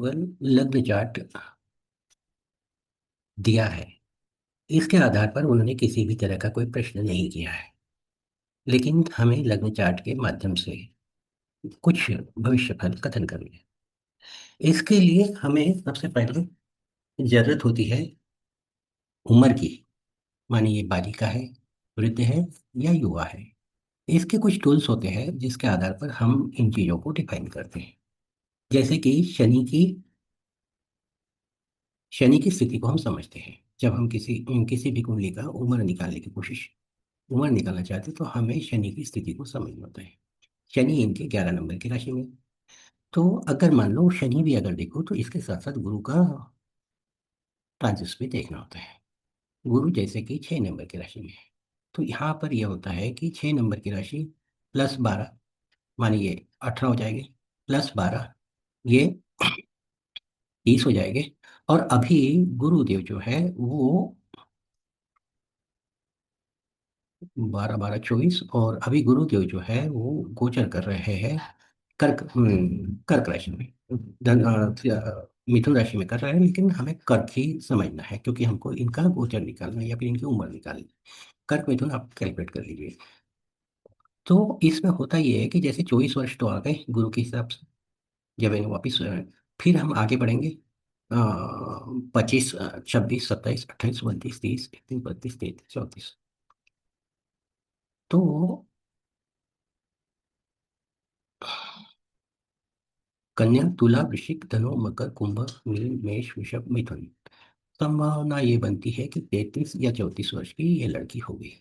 लग्न चार्ट दिया है। इसके आधार पर उन्होंने किसी भी तरह का कोई प्रश्न नहीं किया है, लेकिन हमें लग्न चार्ट के माध्यम से कुछ भविष्य फल कथन करनी है। इसके लिए हमें सबसे पहले जरूरत होती है उम्र की। मानिए ये बालिका है, वृद्ध है या युवा है। इसके कुछ टूल्स होते हैं जिसके आधार पर हम इन चीज़ों को डिफाइन करते हैं। जैसे कि शनि की स्थिति को हम समझते हैं। जब हम किसी भी कुंडली का उम्र निकालने की कोशिश उम्र निकालना चाहते हैं तो हमें शनि की स्थिति को समझना होता है। शनि इनके 11 नंबर की राशि में। तो अगर मान लो शनि भी अगर देखो तो इसके साथ साथ गुरु का ट्रांजिट भी देखना होता है। गुरु जैसे कि 6 नंबर की राशि में है। तो यहाँ पर यह होता है कि 6 नंबर की राशि +12, मानिए 18 हो जाएंगे, +12 ये 30 हो जाएंगे। और अभी गुरुदेव जो है वो 12 12 24, और अभी गुरुदेव जो है वो गोचर कर रहे हैं कर्क राशि में। मिथुन राशि में कर रहे हैं, लेकिन हमें कर्क ही समझना है क्योंकि हमको इनका गोचर निकालना है या फिर इनकी उम्र निकालनी है। कर्क मिथुन आप कैलकुलेट कर लीजिए। तो इसमें होता ये है कि जैसे 24 वर्ष तो आ गए गुरु के हिसाब से। जब इन्हें वापिस फिर हम आगे बढ़ेंगे। 25 26 27 28 29 30 31 32 33 34। तो कन्या तुला वृश्चिक धनु मकर कुंभ मीन मेष वृषभ मिथुन। संभावना ये बनती है कि 33 या 34 वर्ष की ये लड़की होगी।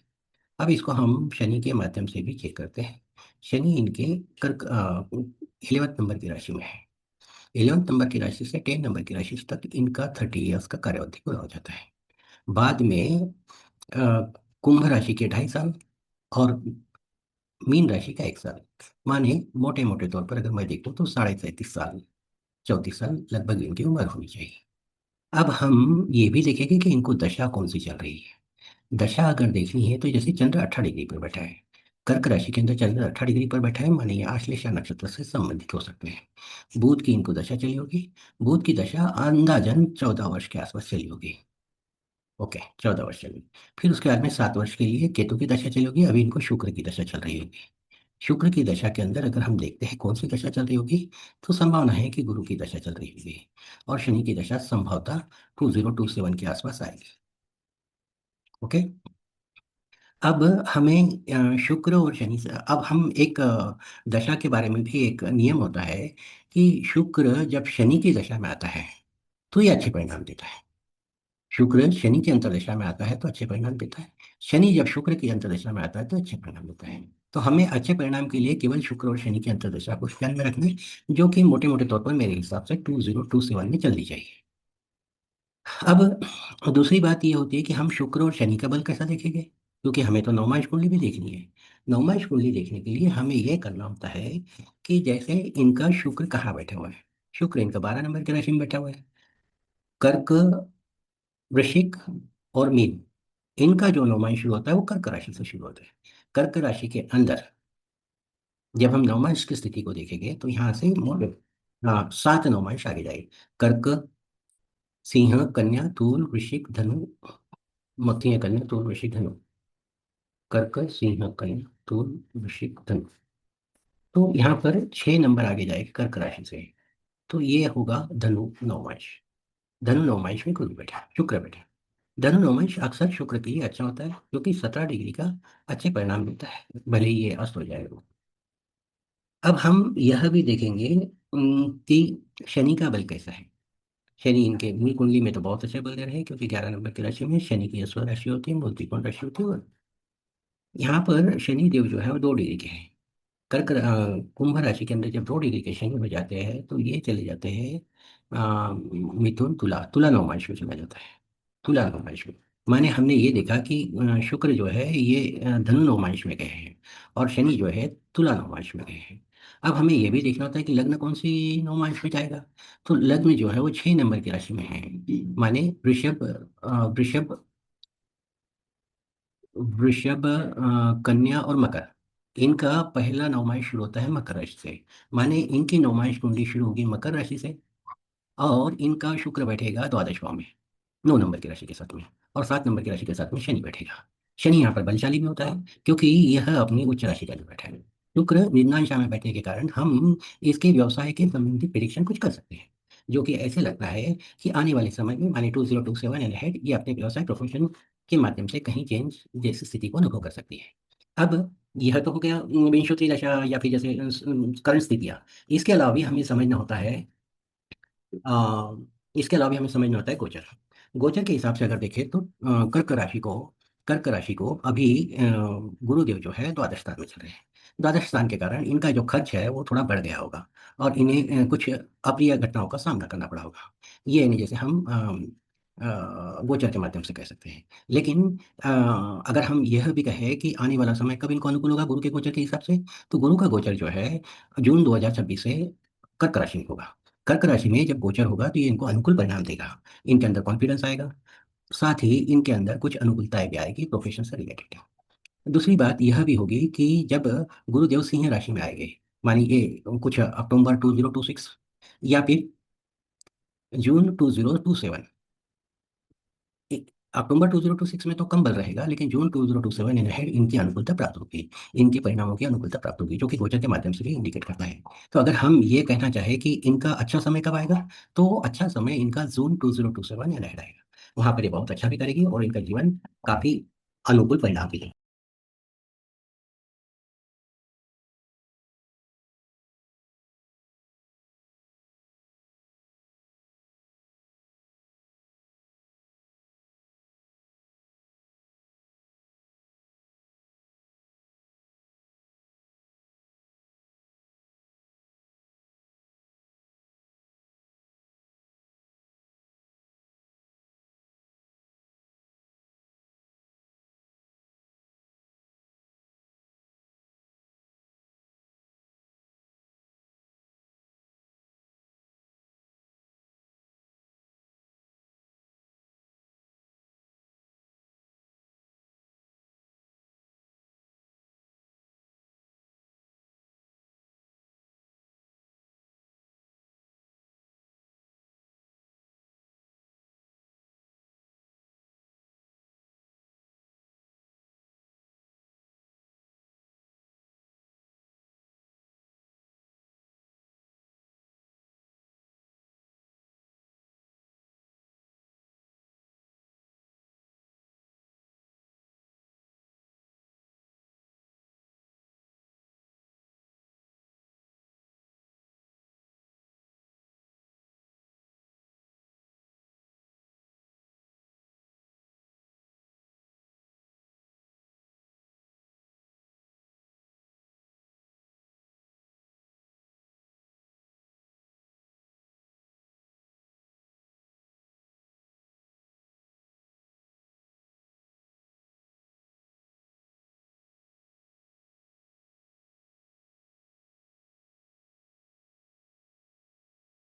अब इसको हम शनि के माध्यम से भी चेक करते हैं। शनि इनके कर्क 11th नंबर की राशि में है। 11th नंबर की राशि से 10 नंबर की राशि तक इनका 30 इयर्स का कार्यावधि पूरा हो जाता है। बाद में कुंभ राशि के 2.5 साल और मीन राशि का 1 साल। माने मोटे मोटे तौर पर अगर मैं देखूं तो 33.5 साल 34 साल लगभग इनकी उम्र होनी चाहिए। अब हम ये भी देखेंगे कि इनको दशा कौन सी चल रही है। दशा अगर देखनी है तो जैसे चंद्र 18 डिग्री पर बैठा है, कर्क राशि के अंदर चंद्र 18 डिग्री पर बैठा है, माने ये आश्लेषा नक्षत्र से संबंधित हो सकते हैं। बुध की इनको दशा चली होगी। बुध की दशा अंदाजन 14 वर्ष के आसपास चली होगी। ओके, 14 वर्ष चली। फिर उसके बाद में 7 वर्ष के लिए केतु की दशा चली होगी। अभी इनको शुक्र की दशा चल रही होगी। शुक्र की दशा के अंदर अगर हम देखते हैं कौन सी दशा चल रही होगी, तो संभावना है कि गुरु की दशा चल रही होगी। और शनि की दशा संभवतः 2027 के आसपास आएगी। ओके। अब हमें शुक्र और शनि से अब हम एक दशा के बारे में भी एक नियम होता है कि शुक्र जब शनि की दशा में आता है तो ये अच्छे परिणाम देता है। शुक्र शनि की अंतर्दशा में आता है तो अच्छे परिणाम देता है। शनि जब शुक्र की अंतर्दशा में आता है तो अच्छे परिणाम देता है। तो हमें अच्छे परिणाम के लिए केवल शुक्र और शनि की अंतर्दशा को ध्यान में रखना है, जो कि मोटे मोटे तौर पर मेरे हिसाब से 2027 में चलनी चाहिए। अब दूसरी बात ये होती है कि हम शुक्र और शनि का बल कैसा देखेंगे, क्योंकि हमें तो नवमांश कुंडली भी देखनी है। नवमांश कुंडली देखने के लिए हमें यह करना होता है कि जैसे इनका शुक्र कहाँ बैठा हुआ है। शुक्र इनका 12 नंबर की राशि में बैठा हुआ है। कर्क, वृश्चिक और मीन, इनका जो नवमांश शुरू होता है वो कर्क राशि से शुरू होता है। कर्क राशि के अंदर जब हम नवमांश की स्थिति को देखेंगे तो यहाँ से हाँ 7 नवमांश आगे जाएंगे। कर्क, सिंह, कन्या, तूल, वृश्चिक, धनु, मक्खी है कन्या, तूल, वृश्चिक, धनु। कर्क, सिंह, कन्या, तूल, वृश्चिक, धनु। तो यहाँ पर 6 नंबर आगे जाएगा कर्क राशि से। तो ये होगा धनु नवमांश। धनु नवमांश में गुरु बैठा, शुक्र बैठा। धनु नवमांश अक्सर शुक्र के लिए अच्छा होता है क्योंकि 17 डिग्री का अच्छे परिणाम देता है, भले ही ये अस्त हो जाएगा। अब हम यह भी देखेंगे कि शनि का बल कैसा है। शनि इनके मूल कुंडली में तो बहुत अच्छे बल दे रहे हैं क्योंकि 11 नंबर की राशि में शनि की अश्व राशि होती है, मूल त्रिकोण राशि होती है। यहाँ पर शनि देव जो है वो 2 डिग्री के हैं। कुंभ राशि के अंदर जब 2 डिग्री के शनि हो जाते हैं तो ये चले जाते हैं मिथुन तुला, तुला नवमांश में चला जाता है। तुला नवमांश में माने हमने ये देखा कि शुक्र जो है ये धनु नवमांश में गए हैं और शनि जो है तुला नवमांश में गए हैं। अब हमें ये भी देखना होता है कि लग्न कौन सी नवमांश में जाएगा। तो लग्न जो है वो 6 नंबर की राशि में है। माने वृषभ, वृषभ, वृषभ, कन्या और मकर, इनका पहला नवमांश शुरू होता है मकर राशि से। माने इनकी नवमांश कुंडली शुरू होगी मकर राशि से और इनका शुक्र बैठेगा द्वादश भाव में, 9 नंबर की राशि के साथ में, और 7 नंबर की राशि के साथ में शनि बैठेगा। शनि यहाँ पर बलशाली में होता है क्योंकि यह अपनी उच्च राशि का जो बैठा है। शुक्र निर्णायशा में बैठने के कारण हम इसके व्यवसाय के संबंधित प्रिडिक्शन कुछ कर सकते हैं, जो कि ऐसे लगता है कि आने वाले समय में माने 2027 एंड हेड ये अपने व्यवसाय प्रोफेशन के माध्यम से कहीं चेंज जैसी स्थिति को अनुभव कर सकती है। अब यह तो हो गया विंशोत्तरी दशा या फिर जैसे करंट स्थितियाँ। इसके अलावा भी हमें समझना होता है, आ, इसके अलावा भी हमें समझना होता है गोचर। गोचर के हिसाब से अगर देखें तो कर्क राशि को अभी गुरुदेव जो है द्वादश स्थान में चल रहे हैं। द्वादश स्थान के कारण इनका जो खर्च है वो थोड़ा बढ़ गया होगा, और इन्हें कुछ अप्रिय घटनाओं का सामना करना पड़ा होगा। ये इन्हें जैसे हम गोचर के माध्यम से कह सकते हैं। लेकिन अ, अगर हम यह भी कहें कि आने वाला समय कब इनको अनुकूल होगा गुरु के गोचर के हिसाब से, तो गुरु का गोचर जो है जून 2026 से कर्क राशि में होगा। कर्क राशि में जब गोचर होगा तो ये इनको अनुकूल परिणाम देगा। इनके अंदर कॉन्फिडेंस आएगा, साथ ही इनके अंदर कुछ अनुकूलताएं भी आएगी प्रोफेशन से रिलेटेड। दूसरी बात यह भी होगी कि जब गुरुदेव सिंह राशि में आएंगे, मानिए कुछ अक्टूबर 2026 या फिर जून 2027, अक्टूबर 2026 में तो कम बल रहेगा, लेकिन जून 2027 इन हेड इनकी अनुकूलता प्राप्त होगी। इनके परिणामों की अनुकूलता प्राप्त होगी, जो कि गोचर के माध्यम से भी इंडिकेट करता है। तो अगर हम ये कहना चाहें कि इनका अच्छा समय कब आएगा, तो अच्छा समय इनका जून 2027 या हेड आएगा। वहां पर ये बहुत अच्छा भी करेगी और इनका जीवन काफी अनुकूल परिणाम भी देगा।